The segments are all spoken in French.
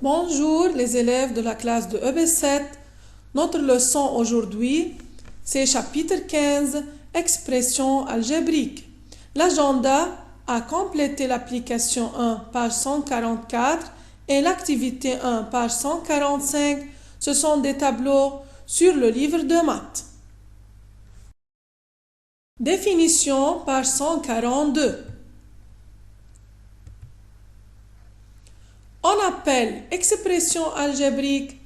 Bonjour les élèves de la classe de EB7. Notre leçon aujourd'hui, c'est chapitre 15, expression algébrique. L'agenda a complété l'application 1, page 144 et l'activité 1, page 145. Ce sont des tableaux sur le livre de maths. Définition, page 142. On appelle expression algébrique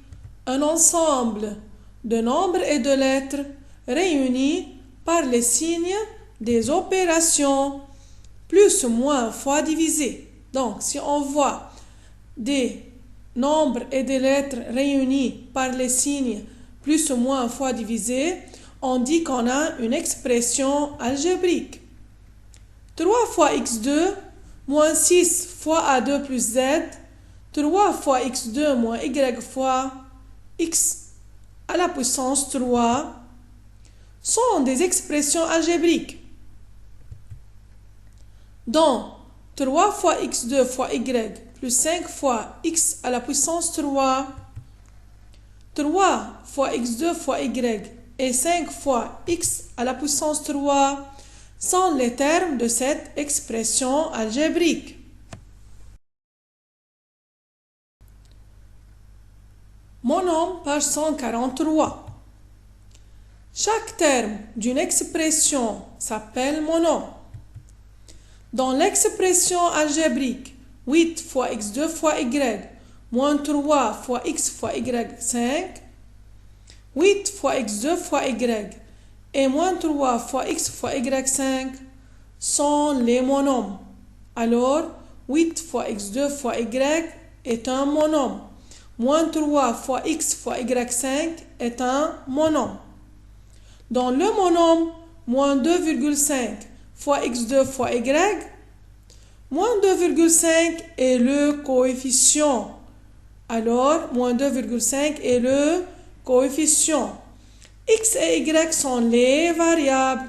un ensemble de nombres et de lettres réunis par les signes des opérations plus ou moins fois divisé. Donc, si on voit des nombres et des lettres réunis par les signes plus ou moins fois divisé, on dit qu'on a une expression algébrique. 3 fois x2 moins 6 fois a2 plus z, 3 fois x2 moins y fois x à la puissance 3 sont des expressions algébriques. Donc, 3 fois x2 fois y plus 5 fois x à la puissance 3, 3 fois x2 fois y et 5 fois x à la puissance 3 sont les termes de cette expression algébrique. Monom, page 143. Chaque terme d'une expression s'appelle monom. Dans l'expression algébrique 8 fois x2 fois y moins 3 fois x fois y 5, 8 fois x2 fois y et moins 3 fois x fois y 5 sont les monomes. Alors, 8 fois x2 fois y est un monome. Moins 3 fois x fois y5 est un monome. Dans le monome, moins 2,5 fois x2 fois y, moins 2,5 est le coefficient. Alors, moins 2,5 est le coefficient. X et y sont les variables.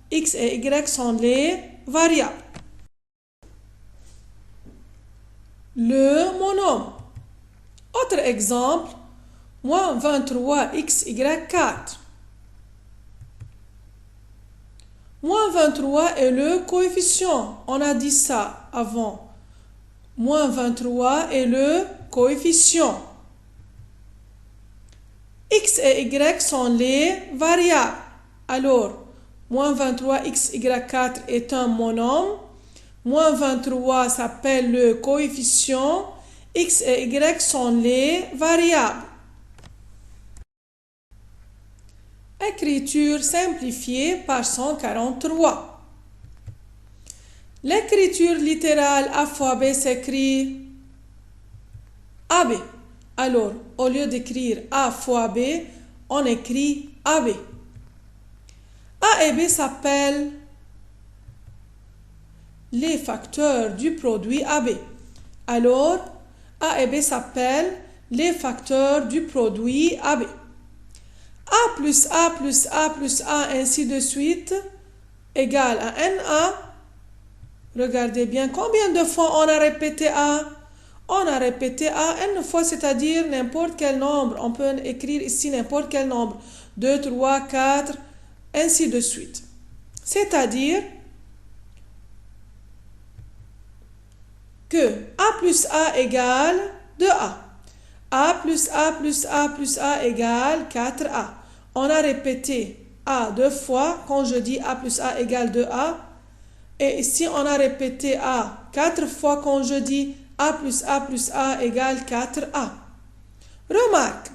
X et y sont les variables. Le monome. Autre exemple, moins 23xy4. Moins 23 est le coefficient. On a dit ça avant. Moins 23 est le coefficient. X et y sont les variables. Alors, moins 23xy4 est un monome. Moins 23 s'appelle le coefficient. X et y sont les variables. Écriture simplifiée, page 143. L'écriture littérale A fois B s'écrit AB. Alors, au lieu d'écrire A fois B, on écrit AB. A et B s'appellent les facteurs du produit AB. Alors, A et B s'appellent les facteurs du produit AB. A plus A plus A plus A, ainsi de suite, égale à NA. Regardez bien combien de fois on a répété A. On a répété A N fois, c'est-à-dire n'importe quel nombre. On peut écrire ici n'importe quel nombre. 2, 3, 4, ainsi de suite. C'est-à-dire que A plus A égale 2A. A plus A plus A plus A égale 4A. On a répété A 2 fois quand je dis A plus A égale 2A. Et ici, on a répété A 4 fois quand je dis A plus A plus A égale 4A. Remarque,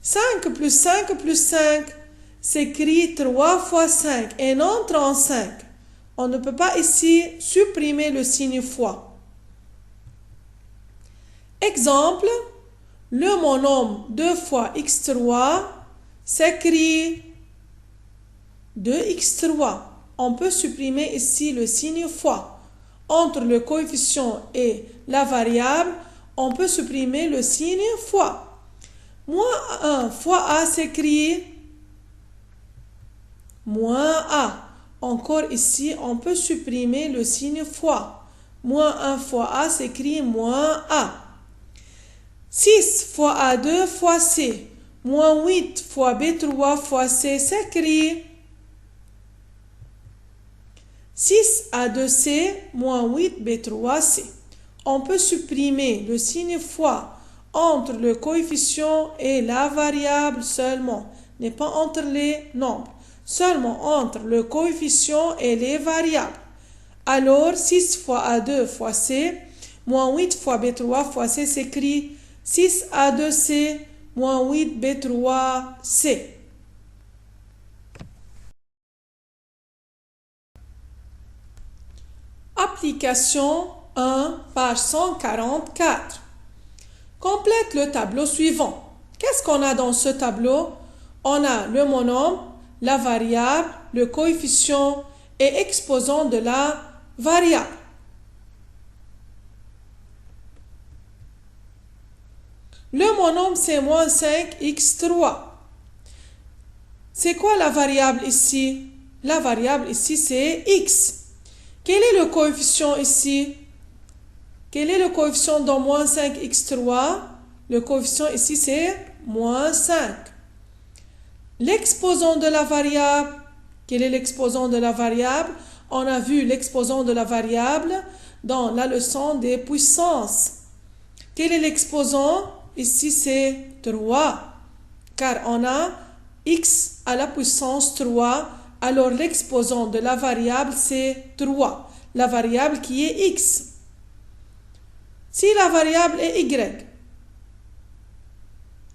5 plus 5 plus 5 s'écrit 3 fois 5 et non 35. On ne peut pas ici supprimer le signe fois. Exemple, le monome 2 fois x3 s'écrit 2x3. On peut supprimer ici le signe fois. Entre le coefficient et la variable, on peut supprimer le signe fois. Moins 1 fois A s'écrit moins A. Encore ici, on peut supprimer le signe fois. Moins 1 fois A s'écrit moins A. 6 fois A2 fois C, moins 8 fois B3 fois C s'écrit 6 A2C moins 8 B3C. On peut supprimer le signe fois entre le coefficient et la variable seulement, n'est pas entre les nombres, seulement entre le coefficient et les variables. Alors 6 fois A2 fois C moins 8 fois B3 fois C s'écrit 6 A2C moins 8 B3C. Application 1, page 144. Complète le tableau suivant. Qu'est-ce qu'on a dans ce tableau? On a le monome, la variable, le coefficient et exposant de la variable. Le monome, c'est moins 5x3. C'est quoi la variable ici? La variable ici, c'est x. Quel est le coefficient ici? Quel est le coefficient dans moins 5x3? Le coefficient ici, c'est moins 5. L'exposant de la variable, quel est l'exposant de la variable? On a vu l'exposant de la variable dans la leçon des puissances. Quel est l'exposant? Ici, c'est 3, car on a x à la puissance 3, alors l'exposant de la variable, c'est 3, la variable qui est x. Si la variable est y,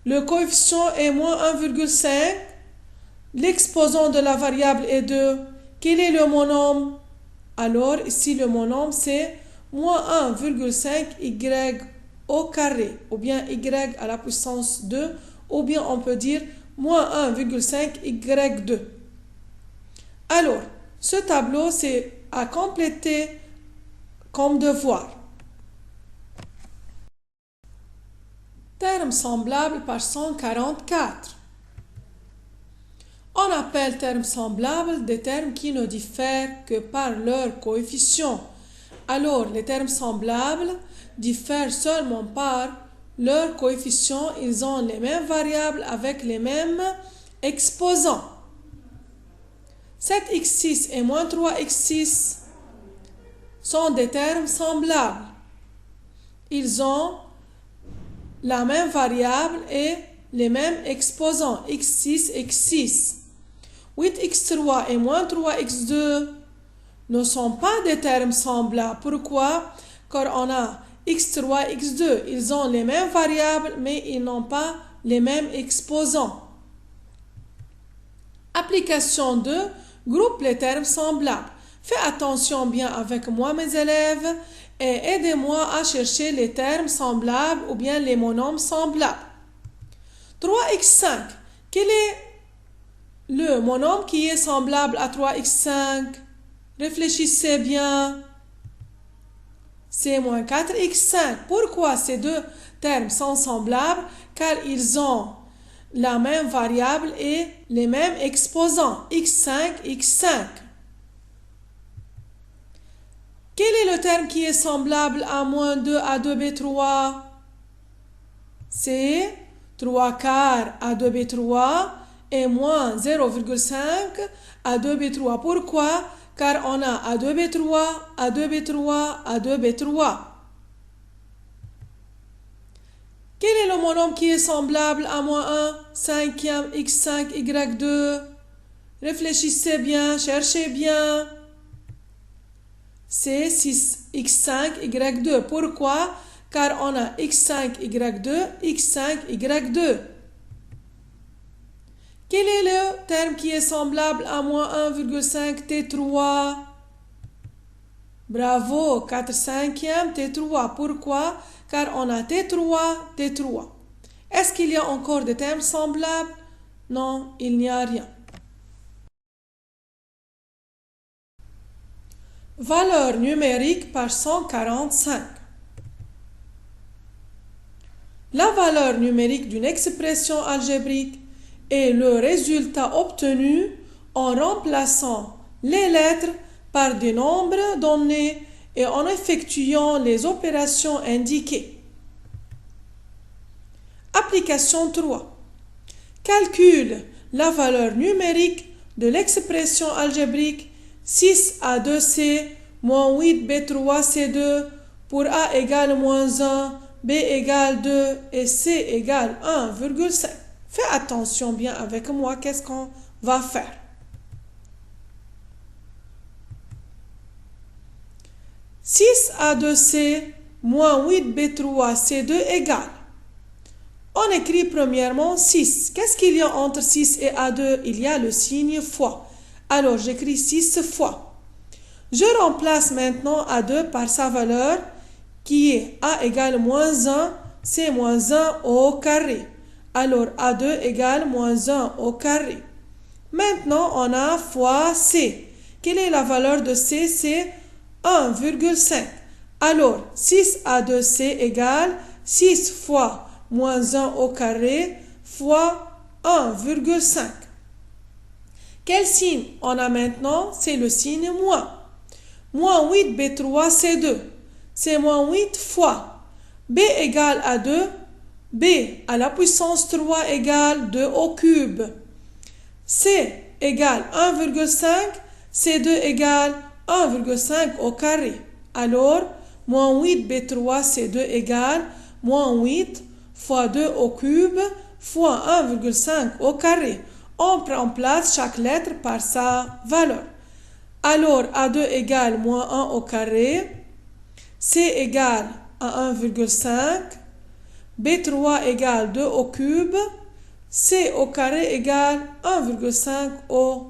le coefficient est moins 1,5, l'exposant de la variable est 2, quel est le monome? Alors, ici, le monome, c'est moins 1,5y au carré, ou bien y à la puissance 2, ou bien on peut dire moins 1,5y2. Alors, ce tableau, c'est à compléter comme devoir. Termes semblables, page 144. On appelle termes semblables des termes qui ne diffèrent que par leur coefficient. Alors, les termes semblables diffèrent seulement par leur coefficient. Ils ont les mêmes variables avec les mêmes exposants. 7x6 et moins 3x6 sont des termes semblables. Ils ont la même variable et les mêmes exposants, x6, x6. 8x3 et moins 3x2 ne sont pas des termes semblables. Pourquoi? Car on a x3, x2. Ils ont les mêmes variables, mais ils n'ont pas les mêmes exposants. Application 2. Groupe les termes semblables. Fais attention bien avec moi, mes élèves, et aidez-moi à chercher les termes semblables ou bien les monomes semblables. 3x5. Quel est le monome qui est semblable à 3x5? Réfléchissez bien. C'est moins 4x5. Pourquoi ces deux termes sont semblables? Car ils ont la même variable et les mêmes exposants, x5, x5. Quel est le terme qui est semblable à moins 2 à 2b3? C'est 3 quarts à 2b3 et moins 0,5 à 2b3. Pourquoi? Car on a à 2b3, à 2b3, à 2b3. Quel est le monome qui est semblable à moins 1 cinquième x5 y2? Réfléchissez bien, cherchez bien. C'est 6x5 y2. Pourquoi? Car on a x5 y2, x5 y2. Quel est le terme qui est semblable à moins 1,5 t3? Bravo, 4 cinquièmes t3. Pourquoi? Car on a t3, t3. Est-ce qu'il y a encore des termes semblables? Non, il n'y a rien. Valeur numérique, page 145. La valeur numérique d'une expression algébrique est le résultat obtenu en remplaçant les lettres par des nombres donnés et en effectuant les opérations indiquées. Application 3. Calcule la valeur numérique de l'expression algébrique 6a2c moins 8b3c2 pour a égale moins 1, b égale 2 et c égale 1,5. Fais attention bien avec moi, qu'est-ce qu'on va faire? « 6a2c moins 8b3c2 égale » On écrit premièrement 6. Qu'est-ce qu'il y a entre 6 et A2? Il y a le signe fois. Alors, j'écris 6 fois. Je remplace maintenant A2 par sa valeur qui est A égale moins 1, c'est moins 1 au carré. Alors, A2 égale moins 1 au carré. Maintenant, on a fois C. Quelle est la valeur de C? C'est 1,5. Alors, 6A2C égale 6 fois moins 1 au carré fois 1,5. Quel signe on a maintenant? C'est le signe moins. Moins 8b3c2. C'est moins 8 fois b égale à 2. b à la puissance 3 égale 2 au cube. c égale 1,5. c2 égale 1,5 au carré. Alors, moins 8b3c2 égale moins 8 fois 2 au cube fois 1,5 au carré. On remplace chaque lettre par sa valeur. Alors, A2 égale moins 1 au carré, C égale à 1,5, B3 égale 2 au cube, C au carré égale 1,5 au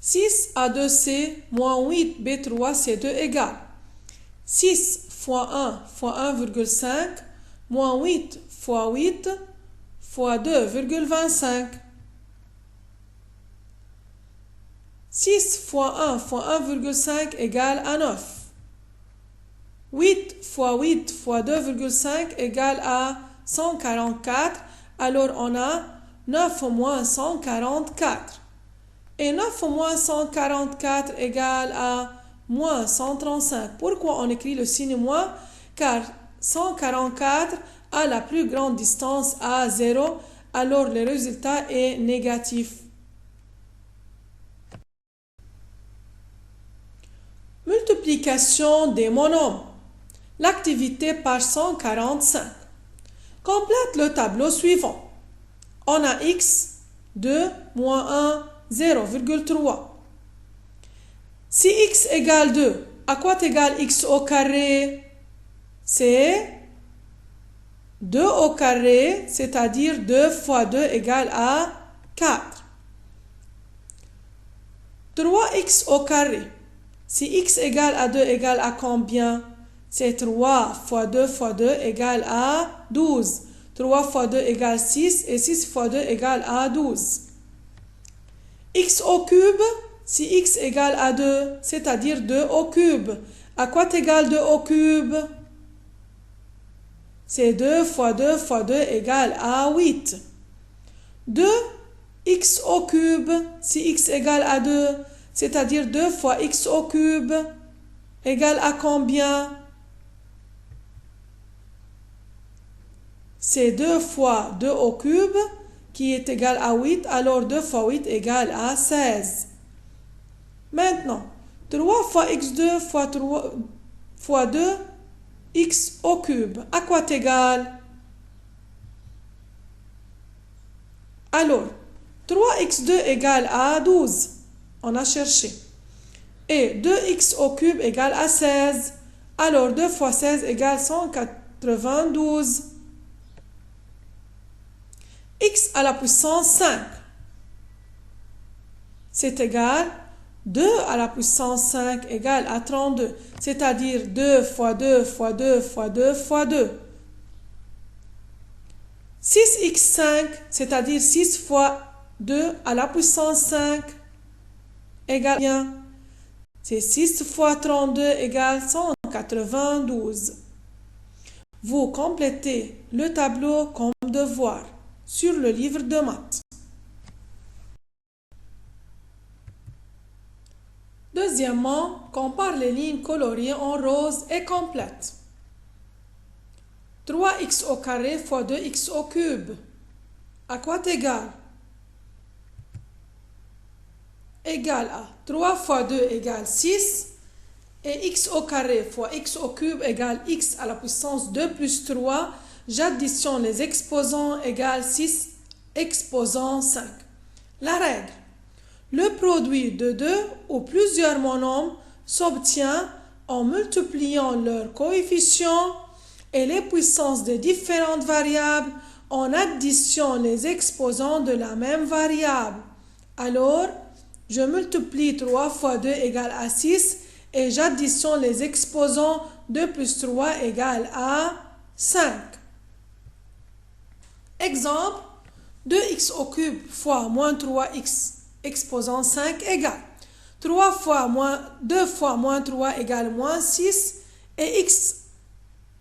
6A2C moins 8B3C2 égale 6 fois 1 fois 1,5 moins 8 fois 8 fois 2,25. 6 fois 1 fois 1,5 égale à 9. 8 fois 8 fois 2,5 égale à 144. Alors on a 9 moins 144. Et 9 moins 144 égale à moins 135. Pourquoi on écrit le signe moins? Car 144 a la plus grande distance à 0, alors le résultat est négatif. Multiplication des monomes. L'activité page 145. Complète le tableau suivant. On a x, 2, moins 1, 0,3. Si x égale 2, à quoi égale x au carré? C'est 2 au carré, c'est-à-dire 2 fois 2 égale à 4. 3x au carré. Si x égale à 2 égale à combien? C'est 3 fois 2 fois 2 égale à 12. 3 fois 2 égale 6 et 6 fois 2 égale à 12. X au cube, si x égale à 2, c'est-à-dire 2 au cube. À quoi égale 2 au cube? C'est 2 fois 2 fois 2 égale à 8. 2 x au cube, si x égale à 2, c'est-à-dire 2 fois x au cube, égale à combien? C'est 2 fois 2 au cube, qui est égal à 8, alors 2 fois 8 égale à 16. Maintenant, 3 fois x2 fois 3 fois 2, x au cube. À quoi égale? Alors, 3x2 égale à 12. On a cherché. Et 2x au cube égale à 16. Alors, 2 fois 16 égale 192. X à la puissance 5. C'est égal 2 à la puissance 5 égale à 32. C'est-à-dire 2 fois 2 fois 2 fois 2 fois 2. 6x5, c'est-à-dire 6 fois 2 à la puissance 5 égale bien. C'est 6 fois 32 égale 192. Vous complétez le tableau comme devoir sur le livre de maths. Deuxièmement, compare les lignes coloriées en rose et complète. 3x au carré fois 2x au cube. À quoi égale? Égale à 3 fois 2 égale 6 et x au carré fois x au cube égale x à la puissance 2 plus 3. J'additionne les exposants égale 6 exposant 5. La règle. Le produit de deux ou plusieurs monomes s'obtient en multipliant leurs coefficients et les puissances des différentes variables en additionnant les exposants de la même variable. Alors, je multiplie 3 fois 2 égale à 6 et j'additionne les exposants 2 plus 3 égale à 5. Exemple, 2x au cube fois moins 3x exposant 5 égale 3 fois moins 2 fois moins 3 égale moins 6 et x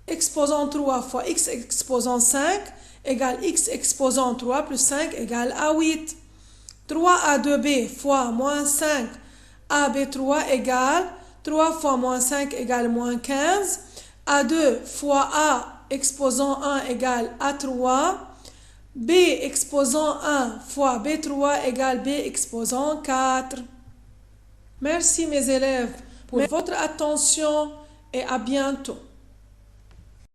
exposant 3 fois x exposant 5 égale x exposant 3 plus 5 égale à 8. 3a2b fois moins 5 ab3 égale 3 fois moins 5 égale moins 15. a2 fois a exposant 1 égale a3. b exposant 1 fois b3 égale b exposant 4. Merci mes élèves pour votre attention et à bientôt.